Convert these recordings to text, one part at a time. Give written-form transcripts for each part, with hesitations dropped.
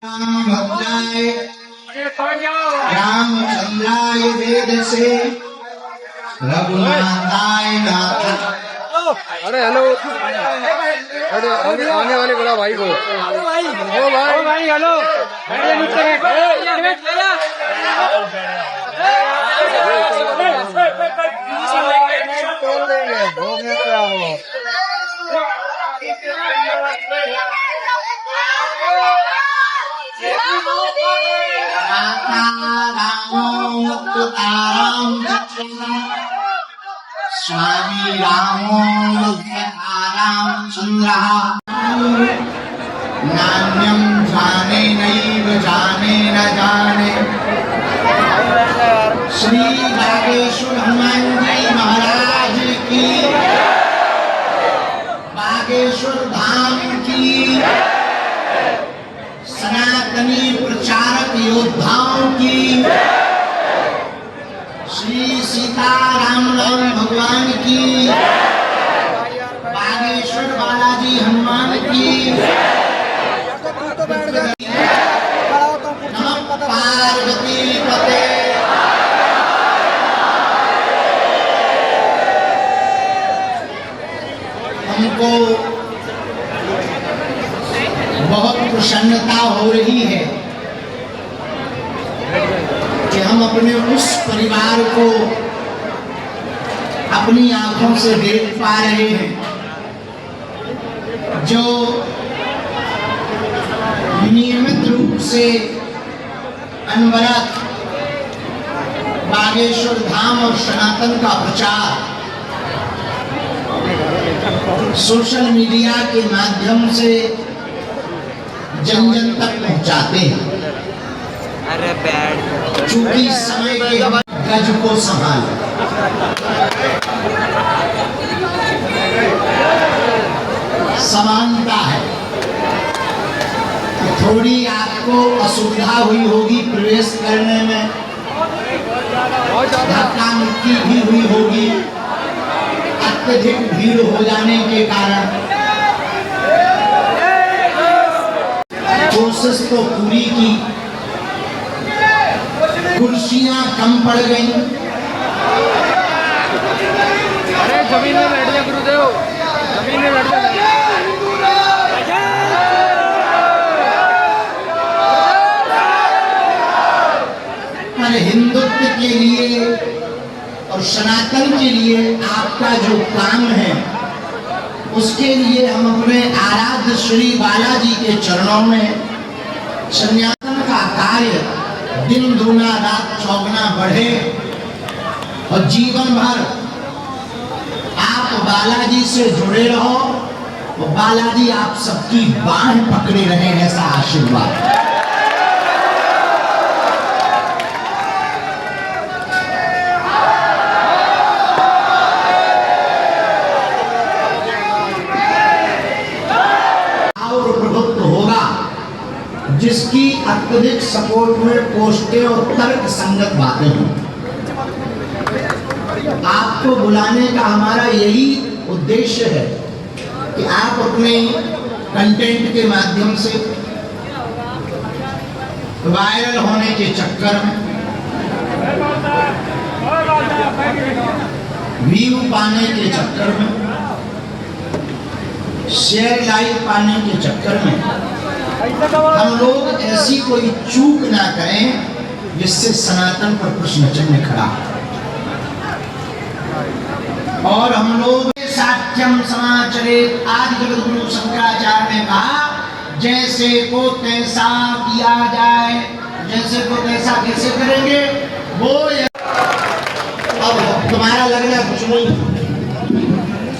भद्राय रामचंद्राय वेदसे रघुनाथाय नाथाय। अरे हेलो, अरे आने वाले बड़ा भाई को, ओ भाई हेलो, स्वामी रामो रामचंद्र नान्यं जाने नैव जाने न जाने। श्री बागेश्वर हनुमान जी महाराज की, बागेश्वर धाम की, सनातनी प्रचारक योद्धाओं की, श्री सीताराम भगवान की, बागेश्वर बालाजी हनुमान की। नमः पार्वती पते। हमको बहुत प्रसन्नता हो रही है कि हम अपने उस परिवार को अपनी आंखों से देख पा रहे हैं जो नियमित रूप से अनवरत बागेश्वर धाम और सनातन का प्रचार सोशल मीडिया के माध्यम से जन जन तक पहुंचाते हैं। अरे बैड चूंकि समय के गज को संभाल समानता है। थोड़ी आपको असुविधा हुई होगी प्रवेश करने में, धक्का मुक्की भी हुई होगी अत्यधिक भीड़ हो जाने के कारण। कोशिश तो पूरी की, कुर्सियां कम पड़ गई। अरे जमीन में बैठ जा गुरुदेव, जमीन में बैठ जा। हिंदुत्व के लिए और सनातन के लिए आपका जो काम है उसके लिए हम अपने आराध्य श्री बालाजी के चरणों में सन्यासन का कार्य दिन दूना रात चौगुना बढ़े और जीवन भर आप बालाजी से जुड़े रहो और बालाजी आप सबकी बाह पकड़े रहे, ऐसा आशीर्वाद। जिसकी अत्यधिक सपोर्ट में पोस्टें और तर्क संगत बातें हों। आपको बुलाने का हमारा यही उद्देश्य है कि आप अपने कंटेंट के माध्यम से वायरल होने के चक्कर में, व्यू पाने के चक्कर में, शेयर लाइक पाने के चक्कर में हम लोग ऐसी कोई चूक ना करें जिससे सनातन पर प्रश्न चिन्ह खड़ा। और हम लोग साक्ष्यम समाचरित आदि जगत गुरु शंकराचार्य ने कहा, जैसे को तैसा किया जाए। जैसे को तैसा कैसे करेंगे वो। अब तुम्हारा लगना कुछ नहीं,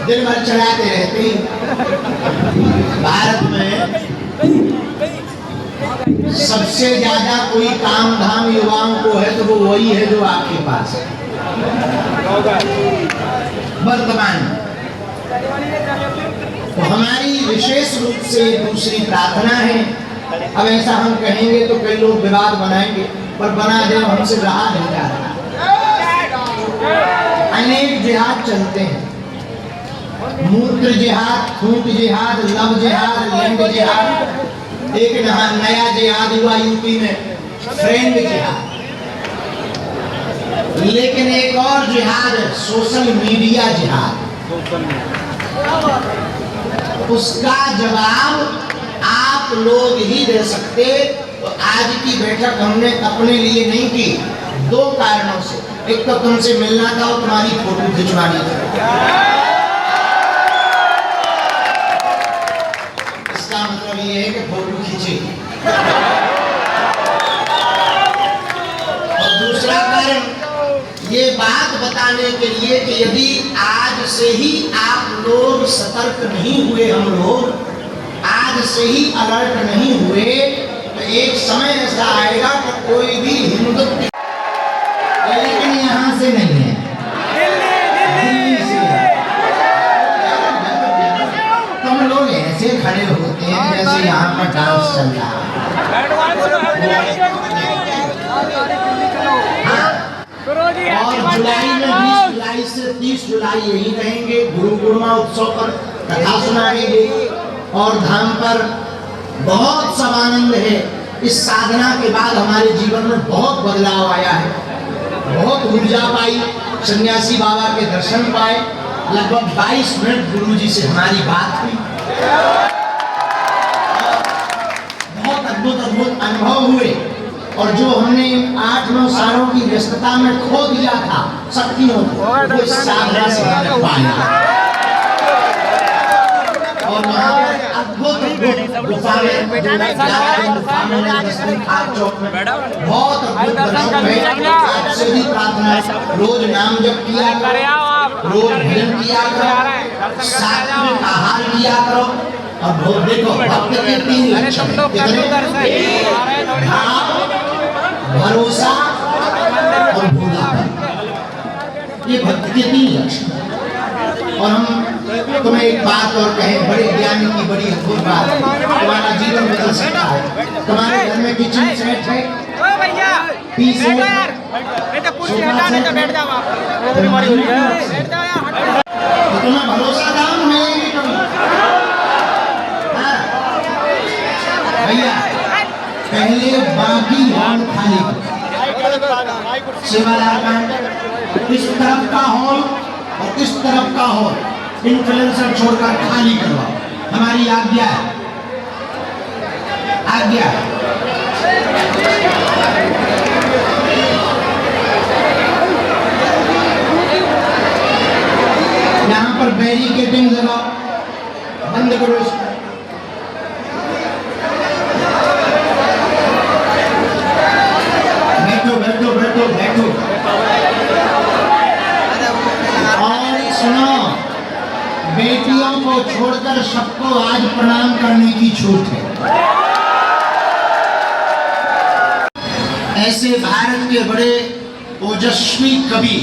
दिन भर चलाते रहते। भारत में सबसे ज्यादा कोई काम धाम युवाओं को है तो वो वही है जो आपके पास है वर्तमान। तो हमारी विशेष रूप से दूसरी प्रार्थना है। अब ऐसा हम कहेंगे तो कई लोग विवाद बनाएंगे, पर बना दे हमसे रहा नहीं जा रहा। अनेक जिहाद चलते हैं, मूत्र जिहाद, थूक जिहाद, लव जिहाद, लिंग जिहाद। एक नया जिहाद हुआ यूपी में, फ्रेंड जिहाद। लेकिन एक और जिहाद है, सोशल मीडिया जिहाद। उसका जवाब आप लोग ही दे सकते। तो आज की बैठक हमने अपने लिए नहीं की, दो कारणों से। एक तो तुमसे मिलना था और तुम्हारी फोटो खिंचवानी थी। इसका मतलब ये है कि फोटो खींचे। और दूसरा कारण ये बात बताने के लिए कि यदि आज से ही आप लोग सतर्क नहीं हुए, हम लोग आज से ही अलर्ट नहीं हुए, तो एक समय ऐसा आएगा कि कोई भी हिंदू, लेकिन यहाँ से नहीं है, दिल्ली से है। तुम लोग ऐसे खड़े होते हैं जैसे यहाँ पर डांस चल रहा है। और जुलाई में 20 जुलाई से 30 जुलाई यही रहेंगे। गुरु पूर्णिमा उत्सव पर कथा सुनाएंगे और धाम पर बहुत सब आनंद है। इस साधना के बाद हमारे जीवन में बहुत बदलाव आया है, बहुत ऊर्जा पाई, सन्यासी बाबा के दर्शन पाए। लगभग 22 मिनट गुरु जी से हमारी बात हुई, बहुत अद्भुत अद्भुत अनुभव हुए। और जो हमने 8-9 सालों की व्यस्तता में खो दिया था शक्तियों को, वो इस साधना से हमने पाया। और वहाँ पर अद्भुत गुफा में बहुत अद्भुत दर्शन है। आपसे भी प्रार्थना है, रोज नाम जप किया करो, रोज भजन किया करो, सात्विक आहार किया करो। और देखो भक्त के 3 लक्षण भाव, भरोसा और भोलापन, ये भक्त के 3 लक्षण। और हम तुम्हें एक बात और कहें, बड़े ज्ञानी की बड़ी अद्भुत बात, तुम्हारा जीवन बदल सकता है। तुम्हारे घर में किचन सेट है, पीस है, तो तुम्हें भरोसा दाम मिलेगी तुम्हें। भैया पहले बाकी हॉल खाली, सेवादार का इस तरफ का हॉल और इस तरफ का हॉल इन्फ्लुएंसर छोड़कर खाली करवाओ, हमारी आज्ञा है, आज्ञा। यहाँ पर बैरिकेडिंग लगाओ, बंद करो इसको। बैठो बैठो बैठो बैठो। और सुनो, बेटियों को छोड़कर सबको आज प्रणाम करने की छूट है। ऐसे भारत के बड़े ओजस्वी कवि,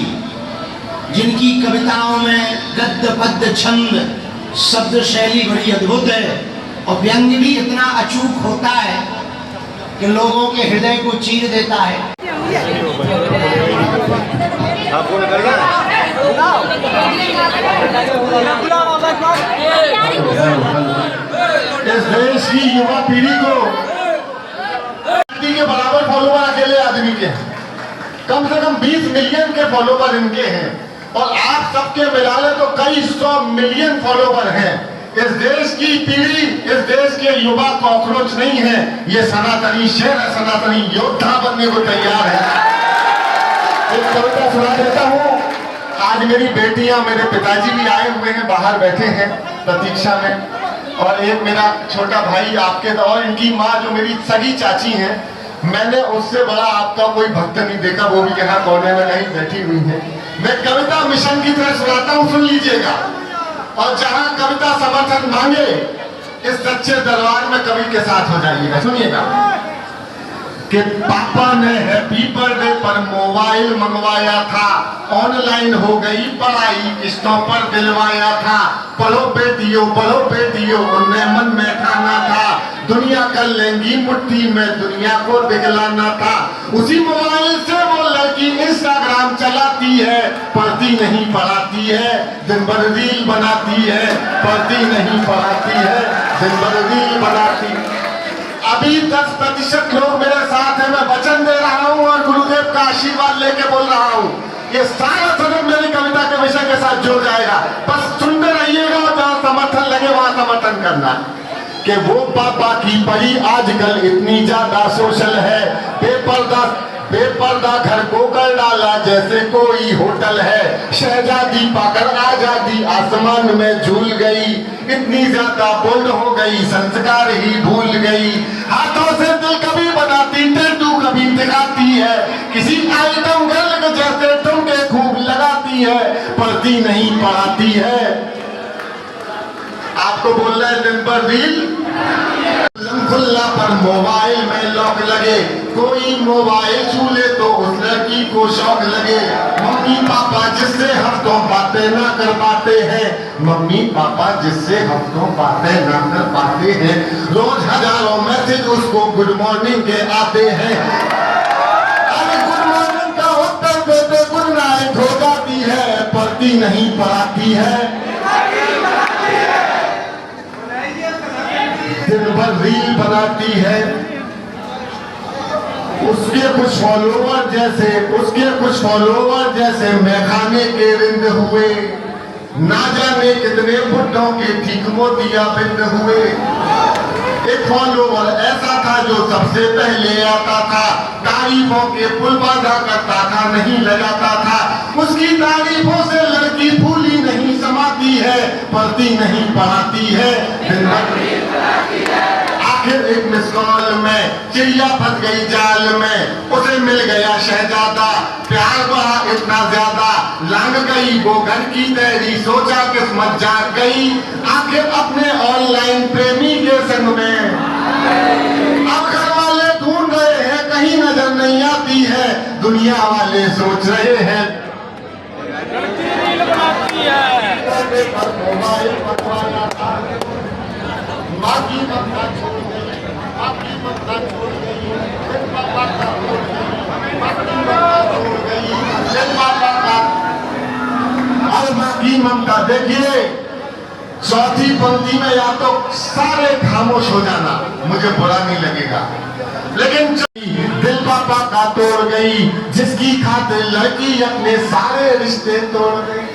जिनकी कविताओं में गद्य पद्य छंद शब्द शैली बड़ी अद्भुत है और व्यंग्य भी इतना अचूक होता है कि लोगों के हृदय को चीर देता है। इस देश की युवा पीढ़ी को के बराबर फॉलोवर अकेले आदमी के हैं, कम से कम 20 मिलियन के फॉलोवर इनके हैं, और आप सबके मिला ले तो कई 100 मिलियन फॉलोवर हैं। इस देश की पीढ़ी, इस देश के युवा कॉकरोच नहीं है, ये सनातनी शेर है, सनातनी योद्धा बनने को तैयार है। एक कविता सुना देता हूँ। आज मेरी बेटियां, मेरे पिताजी भी आए हुए हैं, बाहर बैठे हैं प्रतीक्षा में, और एक मेरा छोटा भाई आपके, और इनकी माँ जो मेरी सगी चाची हैं, मैंने उससे बड़ा आपका कोई भक्त नहीं देखा, वो भी यहाँ कोने में कहीं बैठी हुई है। मैं कविता मिशन की तरह सुनाता हूँ, सुन लीजिएगा। और जहाँ कविता समर्थन मांगे, इस सच्चे दरबार में कवि के साथ हो जाइएगा। सुनिएगा कि पापा ने हैप्पी बर्थडे पर मोबाइल मंगवाया था, ऑनलाइन हो गई पढ़ाई, किस्तों पर दिलवाया था, पढ़ो बेटियों उन्हें मन में ठाना था, दुनिया कर लेंगी मुट्ठी में, दुनिया को बिगलाना था। उसी मोबाइल से वो लड़की इंस्टाग्राम चलाती है, पढ़ती नहीं पढ़ाती है, दिन भर रील बनाती है, पढ़ती नहीं पढ़ाती है, दिन भर रील बनाती। अभी 10% लोग मेरे साथ हैं, मैं वचन दे रहा हूं और गुरुदेव का आशीर्वाद लेके बोल रहा हूं, ये सारा सदन मेरी कविता के विषय के साथ जुड़ जाएगा। बस सुनते रहिएगा और जहां समर्थन लगे वहां समर्थन करना। कि वो पापा की परी आजकल इतनी ज्यादा सोशल है, बेपर्दा घर को कर डाला जैसे कोई होटल है। शहजादी पाकर आजादी आसमान में झूल गई, इतनी ज्यादा बोल्ड हो गई संस्कार ही भूल गई। हाथों से दिल कभी बनाती, टैटू कभी दिखाती है, किसी आइटम गर्ल के जैसे ठुमके खूब लगाती है, पढ़ती नहीं पढ़ाती है। आपको बोल रहा है दिन पर रील खुल्ला पर मोबाइल में लॉक लगे, कोई मोबाइल छू ले तो उस लड़की को शौक लगे। मम्मी पापा जिससे हफ्तों बातें ना कर पाते हैं, मम्मी पापा जिससे हफ्तों बातें ना कर पाते हैं, रोज हजारों मैसेज उसको गुड मॉर्निंग के आते हैं। अरे गुड मॉर्निंग का उत्तर देते गुड नाइट हो जाती है, पढ़ती नहीं पढ़ाती है। दिन भर रील बनाती है, उसके कुछ फॉलोवर जैसे मैखाने के रिंद हुए, ना जाने कितने बुड्ढों के ठीक मोतिया बिंद हुए। एक फॉलोवर ऐसा था जो सबसे पहले आता था, तारीफों के पुल बांधा करता था नहीं लगाता था, उसकी तारीफों से लड़की फूली नहीं समाती है, पढ़ती नहीं पढ़ाती है। दिन भर आखिर एक मिस कॉल में चिड़िया फंस गई जाल में, उसे मिल गया शहजादा, प्यार बढ़ा इतना ज्यादा, लांग गई वो घर की तैरी, सोचा किस्मत जाग गई आखिर अपने ऑनलाइन प्रेमी के संग में। अब घर वाले ढूंढ रहे हैं, कहीं नजर नहीं आती है, दुनिया वाले सोच रहे हैं माँ की ममता छोड़ गई, माँ की ममता छोड़ गई, फिर पापा का छोड़ गई, माँ की ममता छोड़ गई, फिर पापा का। और माँ की ममता देखिए, चौथी पंक्ति में या तो सारे खामोश हो जाना, मुझे बुरा नहीं लगेगा, लेकिन दिल पापा का तोड़ गई, जिसकी खातिर लड़की अपने सारे रिश्ते तोड़ गई।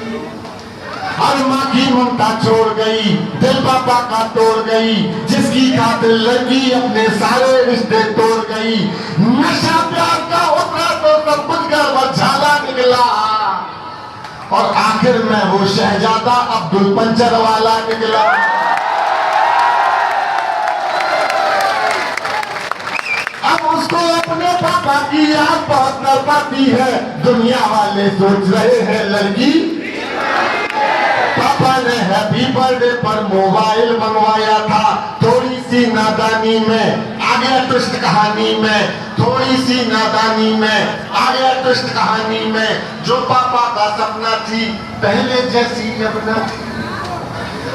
और माँ की ममता छोड़ गई, दिल पापा का तोड़ गई, जिसकी खातिर लड़की अपने सारे रिश्ते तोड़ गई। नशा प्यार का उतरा तो सब कुछ गड़बड़ झाला निकला, और आखिर में वो शहजादा अब्दुल पंचर वाला निकला। अब उसको अपने पापा की याद बहुत न पाती है, दुनिया वाले सोच रहे हैं लड़की। पापा ने हैप्पी बर्थडे पर मोबाइल मंगवाया था, थोड़ी सी नादानी में आ गया ट्विस्ट कहानी में, थोड़ी सी नादानी में आ गया ट्विस्ट कहानी में, जो पापा का सपना थी पहले जैसी अब न थी।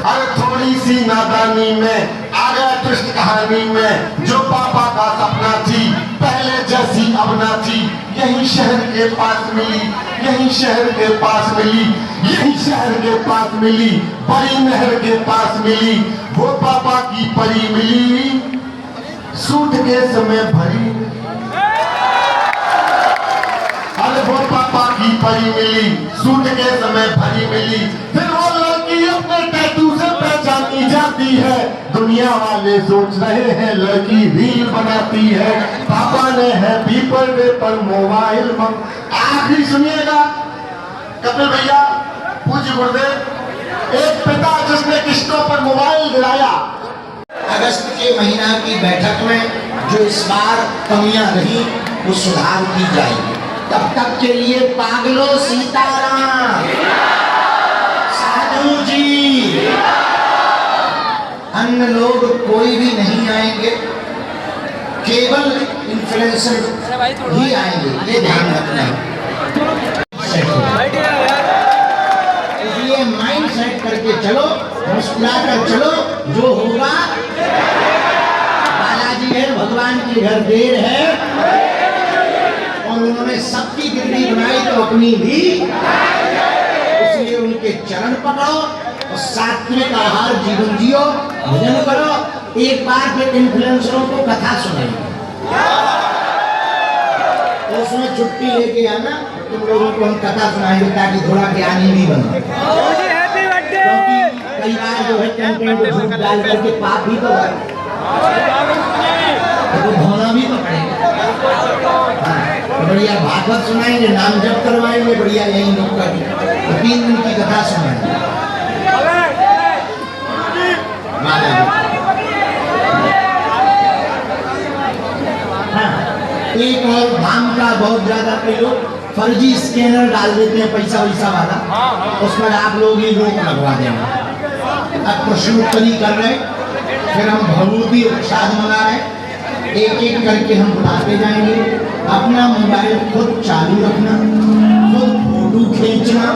अरे थोड़ी सी नादानी में आ गया ट्विस्ट कहानी में, जो पापा का सपना थी पहले जैसी अब न थी। यही शहर के पास मिली, यही शहर के पास मिली, यही शहर के पास मिली, बड़ी नहर के पास मिली, वो पापा की परी मिली, सूटकेस में भरी। अरे वो पापा की परी मिली, सूटकेस में भरी मिली, फिर वो लड़की अपने टैटू से पहचानी जाती है, दुनिया वाले सोच रहे हैं लड़की रील बनाती है। पापा ने हैप्पी बर्थडे पर मोबाइल आखिरी सुनिएगा कपिल भैया, पूज्य गुरुदेव, एक पिता जिसने किस्तों पर मोबाइल गिराया। अगस्त के महीना की बैठक में जो इस बार कमियां रही वो सुधार की जाएगी। तब तक के लिए पागलों सीताराम, साधु जी, अन्य लोग कोई भी नहीं आएंगे, केवल इन्फ्लुएंसर ही आएंगे, ये ध्यान रखना है। इसलिए माइंड सेट करके चलो, मुस्कुरा कर चलो, जो होगा। बालाजी है, भगवान के घर देर है, और उन्होंने सबकी गिरडी बनाई तो अपनी भी, इसलिए उनके चरण पकड़ो और सात्विक आहार जीवन जियो, भजन करो, एक बार फिर इन्फ्लुएंसरों को कथा सुनाएंगे, तो उसमें छुट्टी लेके आना, तुम लोगों को हम कथा सुनाएंगे ताकि थोड़ा ज्ञानी भी बनो। क्योंकि कई बार जो है कंटेंट झूठ डाल करके पाप भी तो है, तो धोना भी तो पड़ेगा। हाँ, बढ़िया भागवत सुनाएंगे, नाम जप करवाएंगे, बढ़िया यही लोग का 3 दिन की कथा सुनाएंगे। एक और धाम का बहुत ज्यादा कई लोग फर्जी स्कैनर डाल देते हैं, पैसा वैसा वाला, उस पर आप लोग ही रोक लगवा देना। अब प्रश्नोत्तरी कर रहे, फिर हम भभूति उपसाद मंगा रहे, एक एक करके हम बुलाते जाएंगे। अपना मोबाइल खुद चालू रखना, खुद फोटो खींचना,